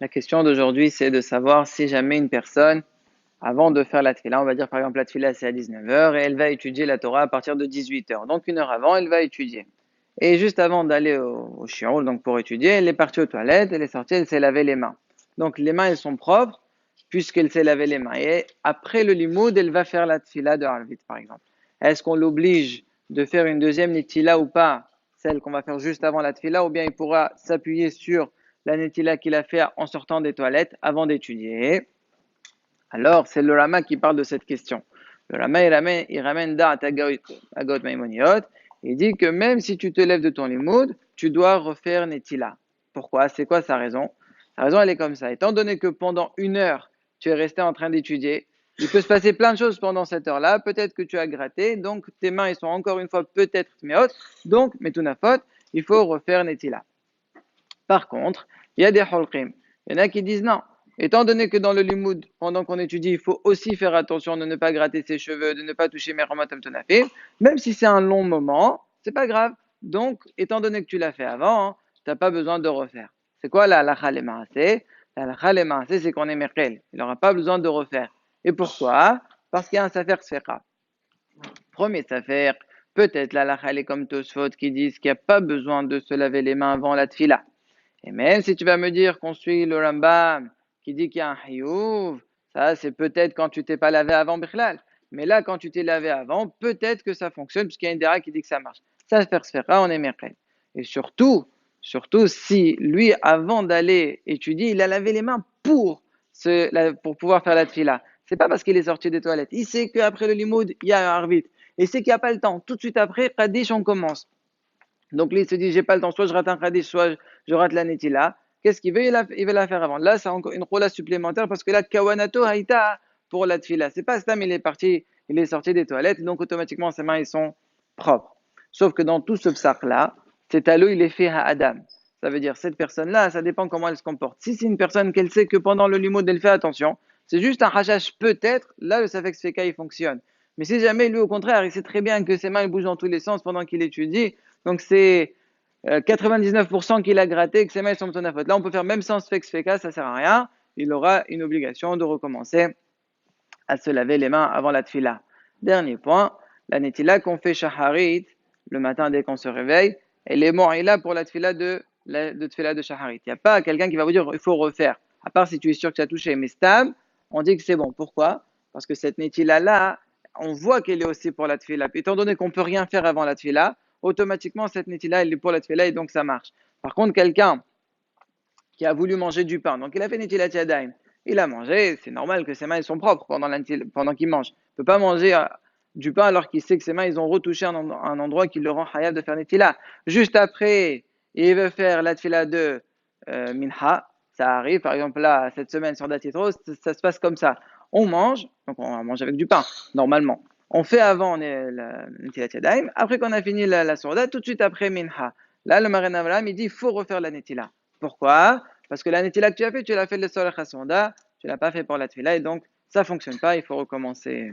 La question d'aujourd'hui, c'est de savoir si jamais une personne, avant de faire la tfila, on va dire par exemple la tfila c'est à 19 heures et elle va étudier la Torah à partir de 18 heures. Donc une heure avant, elle va étudier. Et juste avant d'aller au shiur, donc pour étudier, elle est partie aux toilettes, elle est sortie, elle s'est lavé les mains. Donc les mains, elles sont propres puisqu'elle s'est lavé les mains. Et après le limoud, elle va faire la tfila de Arvit par exemple. Est-ce qu'on l'oblige de faire une deuxième netila ou pas, celle qu'on va faire juste avant la tfila, ou bien il pourra s'appuyer sur la netila qu'il a fait en sortant des toilettes avant d'étudier? Alors, c'est le Rama qui parle de cette question. Le Rama, il ramène Da'at Agot Maimoniot. Il dit que même si tu te lèves de ton limoud, tu dois refaire Netila. Pourquoi? C'est quoi sa raison? Sa raison, elle est comme ça. Étant donné que pendant une heure, tu es resté en train d'étudier, il peut se passer plein de choses pendant cette heure-là. Peut-être que tu as gratté, donc tes mains, elles sont encore une fois peut-être tméot. Donc, metunafot, il faut refaire Netila. Par contre, il y a des holqim. Il y en a qui disent non. Étant donné que dans le limoud, pendant qu'on étudie, il faut aussi faire attention de ne pas gratter ses cheveux, de ne pas toucher mes ramat tonafim, même si c'est un long moment, c'est pas grave. Donc, étant donné que tu l'as fait avant, tu n'as pas besoin de refaire. C'est quoi la halakha le maaseh? La halakha le maaseh, c'est qu'on est merkel. Il n'aura pas besoin de refaire. Et pourquoi? Parce qu'il y a un safer sfera. Premier safer, peut-être la halakha elle est comme Tosfot qui disent qu'il n'y a pas besoin de se laver les mains avant la tfila. Et même si tu vas me dire qu'on suit le Rambam qui dit qu'il y a un Hiyuv, ça c'est peut-être quand tu t'es pas lavé avant Bichlal. Mais là, quand tu t'es lavé avant, peut-être que ça fonctionne, puisqu'il y a une Dera qui dit que ça marche. Ça se fera, on est merkel. Et surtout si lui, avant d'aller étudier, il a lavé les mains pour pouvoir faire la tfila. C'est pas parce qu'il est sorti des toilettes. Il sait qu'après le limoud, il y a un arvit. Et il sait qu'il n'y a pas le temps. Tout de suite après, Kaddish, on commence. Donc, lui, il se dit, j'ai pas le temps, soit je rate un Kaddish, soit je rate la Netila. Qu'est-ce qu'il veut? Il veut la faire avant. Là, c'est encore une roula supplémentaire parce que là, Kawanato Haïta pour la Tfila. C'est pas Stam, il est parti, il est sorti des toilettes, donc automatiquement, ses mains, ils sont propres. Sauf que dans tout ce psaq-là, c'est à lui, il est fait à Adam. Ça veut dire, cette personne-là, ça dépend comment elle se comporte. Si c'est une personne qu'elle sait que pendant le limo, elle fait attention, c'est juste un hashash peut-être, là, le Safek Sfeka, il fonctionne. Mais si jamais, lui, au contraire, il sait très bien que ses mains, ils bougent dans tous les sens pendant qu'il étudie, donc c'est 99% qu'il a gratté, que ses mains sont à faute. Là, on peut faire même sans sfeka, ça sert à rien. Il aura une obligation de recommencer à se laver les mains avant la tfila. Dernier point, la netila qu'on fait shaharit le matin dès qu'on se réveille, elle est là pour la tfila de tfila de shaharit. Il n'y a pas quelqu'un qui va vous dire il faut refaire, à part si tu es sûr que tu as touché. Mais stab, on dit que c'est bon. Pourquoi? Parce que cette netila là, on voit qu'elle est aussi pour la tfila. Étant donné qu'on ne peut rien faire avant la tfila, automatiquement cette netila elle est pour la tfila et donc ça marche. Par contre, quelqu'un qui a voulu manger du pain. Donc il a fait Netilat Yadayim. Il a mangé, c'est normal que ses mains sont propres pendant qu'il mange. Il ne peut pas manger du pain alors qu'il sait que ses mains ils ont retouché un endroit qui le rend hayab de faire Netila. Juste après, il veut faire la tfila de Minha. Ça arrive, par exemple là, cette semaine sur Datitro, ça se passe comme ça. On mange, donc on mange avec du pain, normalement. On fait avant la Netilat Yadayim. Après qu'on a fini la sourda, tout de suite après Minha. Là, le Marin Avram, il dit il faut refaire la Netila. Pourquoi? Parce que la netila que tu as fait, tu l'as fait le sol chasonda, tu l'as pas fait pour la tefila et donc ça fonctionne pas, il faut recommencer.